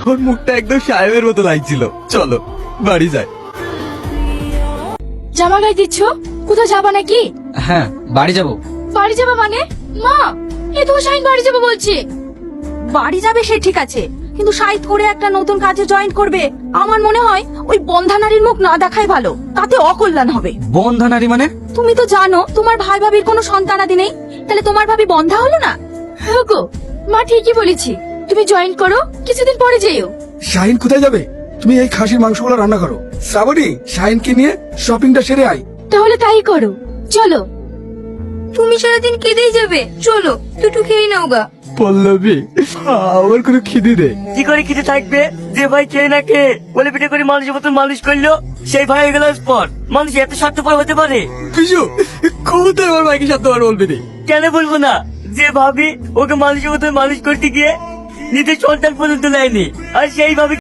ওর মুখটা একদম সাহেবের মতো লাগছিল। চলো বাড়ি যাই। জামা গায়ে দিচ্ছ? কোথাও যাবা নাকি? হ্যাঁ, বাড়ি যাব। বাড়ি যাবা মানে? মা, এ তো শাহিন বাড়ি যাবে বলছে। বাড়ি যাবে সে ঠিক আছে, কিন্তু সাইড করে একটা নতুন কাজে জয়েন করবে। আমার মনে হয় ওই বন্ধা নারীর মুখ না দেখাই ভালো, তাতে অকল্যাণ হবে। বন্ধা নারী মানে? তুমি তো জানো তোমার ভাই ভাবির কোনো সন্তানাদি নেই, তাহলে তোমার ভাবি বন্ধা হলো না? হ্যাঁ গো, মা ঠিকই বলেছি। তুমি জয়েন করো, কিছুদিন পরে যেও। শাহিন কোথায় যাবে? তুমি এই খাসির মাংসগুলো রান্না করো। শ্রাবণী, শাহিনকে নিয়ে শপিংটা সেরে আয়। তাহলে তাই করো, চলো। তুমি সারাদিন কেঁদেই যাবে, চলো দুটো খেয়ে নাও গা। পল্লবী, আমার কোনো খিদে নেই। কি করে খেতে থাকবে? যে ভাই খেয়ে না খেয়ে বলে পিঠে করে মানুষের মতন মানুষ করলো, সেই ভাই হয়ে গেল স্পট। মানুষ এত স্বার্থপর হতে পারে? বিশু, কোথায় আমার ভাইকে সাথে আমার বলবি নি? কেন বলবো না? যে ভাবি ওকে মানুষের মতন মানুষ করতে গিয়ে নিজের সন্তান পর্যন্ত নেয়নি, আর সেই ভাবি